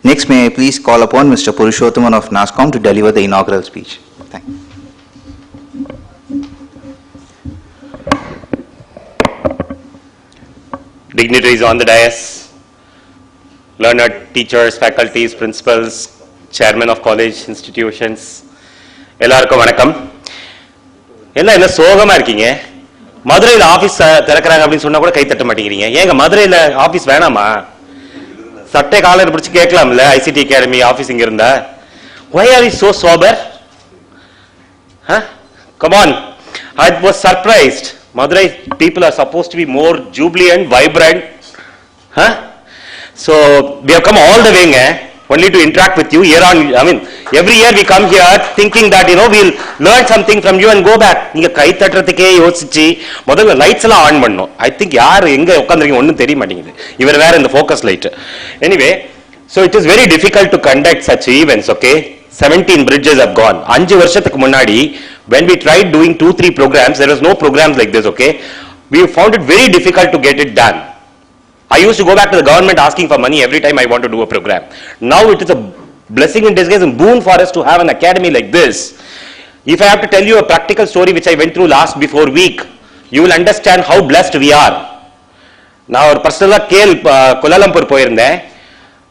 Next, may I please call upon Mr. Purushothaman of NASSCOM to deliver the inaugural speech. Thank you. Dignitaries on the dais, learned teachers, faculties, principals, chairman of college institutions, எல்லாருக்கும் வணக்கம். எல்லாம் என்ன சோகமா இருக்கீங்க? மதுரையில் office திறக்கறாங்க அப்படின்னு சொன்னா கூட கை தட்ட மாட்டேங்கிறீங்க. ஏங்க மதுரையில் ஆபீஸ் வேணாமா? சட்டை காலர் பிடிச்சு கேட்கலாம்ல ஐசிடி அகாடமி ஆபீஸ் இங்க இருந்தா. Why are you so sober? Huh? Come on. I was surprised. Madurai people are supposed to be more jubilant, vibrant. Huh? So we have come all the way only to interact with you year on. I mean, every year we come here thinking that we'll learn something from you and go back. நீங்க கை தட்டறதுக்கே யோசிச்சு முதல்ல lights எல்லாம் on பண்ணனும். I think யார் எங்க உட்கார்ந்திருக்கீங்க ஒண்ணும் தெரிய மாட்டேங்குது. இவர் வேற இந்த focus light. Anyway, so it is very difficult to conduct such events, okay? 17 bridges have gone. 5 வருஷத்துக்கு முன்னாடி when we tried doing 2-3 programs, there was no programs like this, okay? We found it very difficult to get it done. I used to go back to the government asking for money every time I want to do a program. Now it is a blessing in disguise and boon for us to have an academy like this. If I have to tell you a practical story which I went through before week, you will understand how blessed we are. Now, personally, Kuala Lumpur போயிருந்தேன்.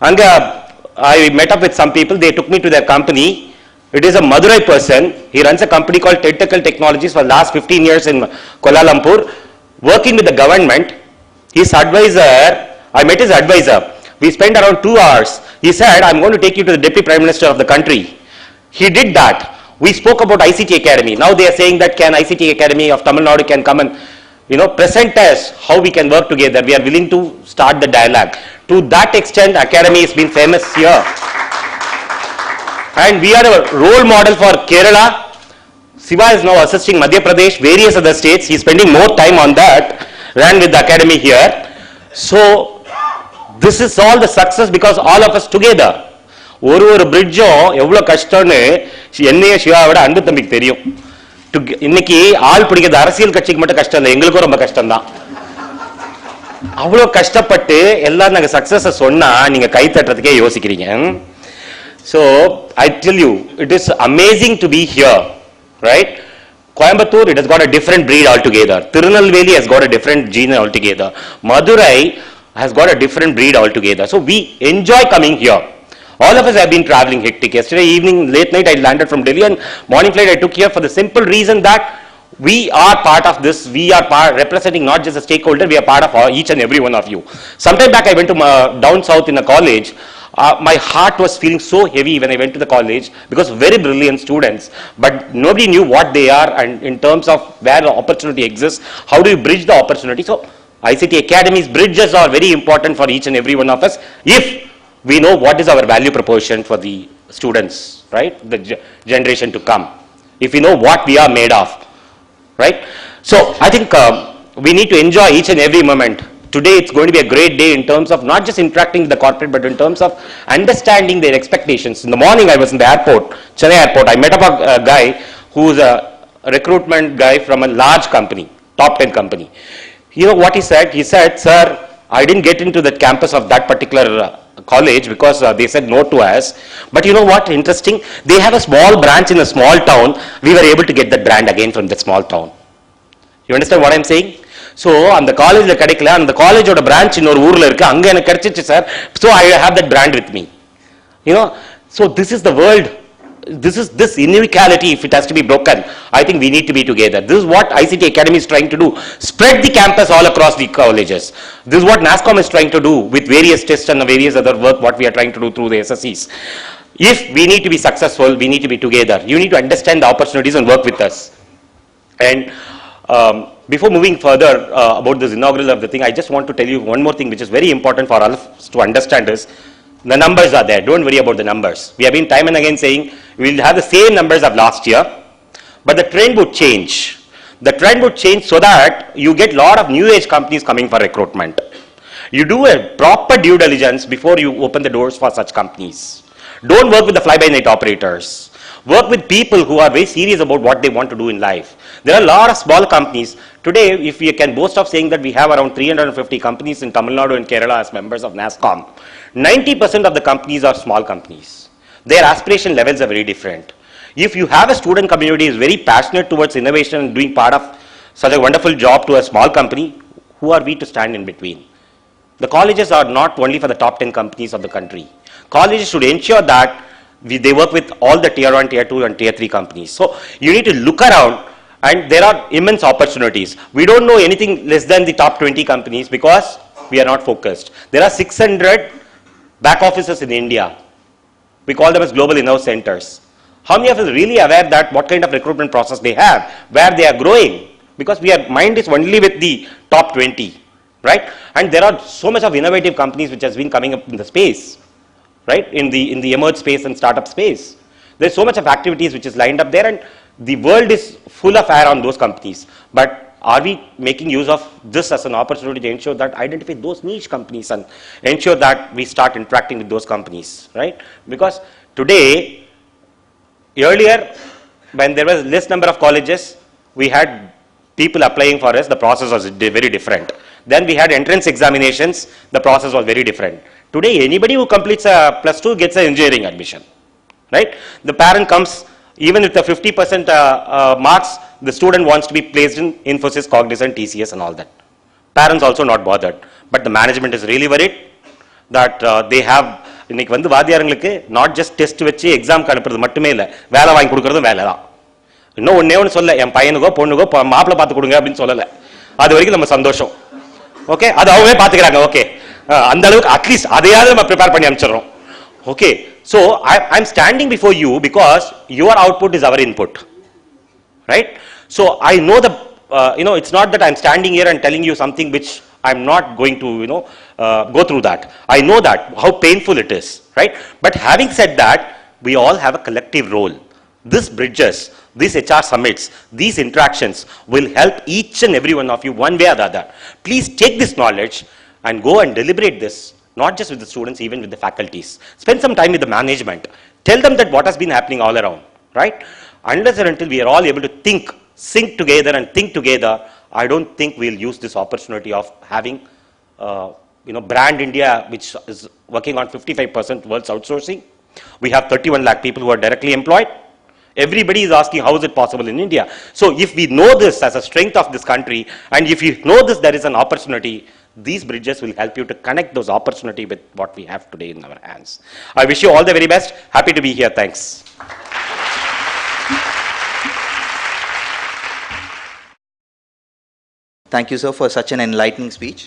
அங்க I met up with some people. They took me to their company. It is a Madurai person. He runs a company called Tentacle Technologies for the last 15 years in Kuala Lumpur, working with the government. His advisor, I met his advisor. We spent around 2 hours. He said, I'm going to take you to the Deputy Prime Minister of the country. He did that. We spoke about ICT Academy. Now they are saying that can ICT Academy of Tamil Nadu can come and present us how we can work together. We are willing to start the dialogue. To that extent, Academy has been famous here. And we are a role model for Kerala. Siva is now assisting Madhya Pradesh, various other states. He is spending more time on that. Ran with the academy here. So this is all the success because all of us together. ஒரு பிரிட்ஜும் எவ்வளவு கஷ்டம்னு என்னைய சிவாவோட அன்பு தம்பிக்கு தெரியும். இன்னைக்கு ஆள் பிடிக்கிறது அரசியல் கட்சிக்கு மட்டும் கஷ்டம் இல்லை, எங்களுக்கும் ரொம்ப கஷ்டம் தான். அவ்வளவு கஷ்டப்பட்டு எல்லாம் நாங்க சக்சஸ் சொன்னா நீங்க கை தட்டுறதுக்கே யோசிக்கிறீங்க. So I tell you, it is amazing to be here, right? Coimbatore, it has got a different breed altogether. Tirunelveli has got a different gene altogether. Madurai has got a different breed altogether. So we enjoy coming here. All of us have been traveling hectic. Yesterday evening, late night, I landed from Delhi and morning flight I took here for the simple reason that we are part of this. We are representing not just a stakeholder, we are part of each and every one of you. Sometime back I went to down south in a college. My heart was feeling so heavy when I went to the college because very brilliant students, but nobody knew what they are and in terms of where the opportunity exists, how do you bridge the opportunity. So ICT Academy's bridges are very important for each and every one of us if we know what is our value proposition for the students, right? The generation to come. If we know what we are made of, right? So I think we need to enjoy each and every moment. Today it's going to be a great day in terms of not just interacting with the corporate, but in terms of understanding their expectations. In the morning I was in the airport, Chennai airport. I met up a guy who's a recruitment guy from a large company, top 10 company. You know what he said? He said, sir, I didn't get into the campus of that particular college because they said no to us. But you know what? Interesting. They have a small branch in a small town. We were able to get that brand again from that small town. You understand what I'm saying? So அந்த காலேஜ்ல கிடைக்கல, அந்த காலேஜோட branch இன்னொரு ஊர்ல இருக்கு, அங்க எனக்கு கிடைச்சிச்சு sir. So I have that brand with me. So this is the world. This inequality, if it has to be broken, I think we need to be together. This is what ICT Academy is trying to do. Spread the campus all across the colleges. This is what NASSCOM is trying to do with various tests and various other work what we are trying to do through the SSCs. If we need to be successful, we need to be together. You need to understand the opportunities and work with us. And before moving further about this inaugural of the thing, I just want to tell you one more thing which is very important for all of us to understand is the numbers are there. Don't worry about the numbers. We have been time and again saying we will have the same numbers of last year, but the trend would change. The trend would change so that you get a lot of new age companies coming for recruitment. You do a proper due diligence before you open the doors for such companies. Don't work with the fly-by-night operators. Work with people who are very serious about what they want to do in life. There are a lot of small companies. Today, if we can boast of saying that we have around 350 companies in Tamil Nadu and Kerala as members of NASSCOM, 90% of the companies are small companies. Their aspiration levels are very different. If you have a student community who is very passionate towards innovation and doing part of such a wonderful job to a small company, who are we to stand in between? The colleges are not only for the top 10 companies of the country. Colleges should ensure that they work with all the tier 1, tier 2 and tier 3 companies. So you need to look around, and there are immense opportunities. We don't know anything less than the top 20 companies because we are not focused. There are 600 back offices in India. We call them as global inno centers. How many of us are really aware that what kind of recruitment process they have, where they are growing? Because our mind is only with the top 20, right? And there are so much of innovative companies which has been coming up in the space, right? In the emerge space and startup space. There's so much of activities which is lined up there, and the world is full of air on those companies. But are we making use of this as an opportunity to ensure that identify those niche companies and ensure that we start interacting with those companies, right? Because today, earlier, when there was less number of colleges, we had people applying for us, the process was very different. Then we had entrance examinations, the process was very different. Today, anybody who completes a +2 gets an engineering admission, right? The parent comes, even with the 50% marks, the student wants to be placed in Infosys, Cognizant, TCS and all that. Parents also not bothered. But the management is really worried that they have, இன்னைக்கு வந்து வாத்தியாரங்களுக்கு not just test வச்சு exam அனுப்புறது மட்டுமே இல்லை, வேலை வாங்கி கொடுக்கறதும் வேலை தான். இன்னும் ஒன்னே ஒன்று சொல்ல, என் பையனுக்கோ பொண்ணுக்கோ மாப்பிள்ளை பார்த்து கொடுங்க அப்படின்னு சொல்லலை. அது வரைக்கும் நம்ம சந்தோஷம். ஓகே, அது அவங்களே பார்த்துக்கிறாங்க. ஓகே, அந்த அளவுக்கு அட்லீஸ்ட் அதையாவது நம்ம ப்ரிப்பேர் பண்ணி அனுப்பிச்சிடுறோம். Okay, so I'm standing before you because your output is our input, right? So I know the, it's not that I'm standing here and telling you something which I'm not going to, go through that. I know that, how painful it is, right? But having said that, we all have a collective role. This bridges, these HR summits, these interactions will help each and every one of you one way or the other. Please take this knowledge and go and deliberate this, not just with the students, even with the faculties. Spend some time with the management. Tell them that what has been happening all around, right? Unless and until we are all able to sync together and think together, I don't think we'll use this opportunity of having, brand India, which is working on 55% world's outsourcing. We have 31 lakh people who are directly employed. Everybody is asking how is it possible in India. So if we know this as a strength of this country, and if you know this, there is an opportunity, these bridges will help you to connect those opportunity with what we have today in our hands. I wish you all the very best. Happy to be here. Thanks. Thank you, sir, for such an enlightening speech.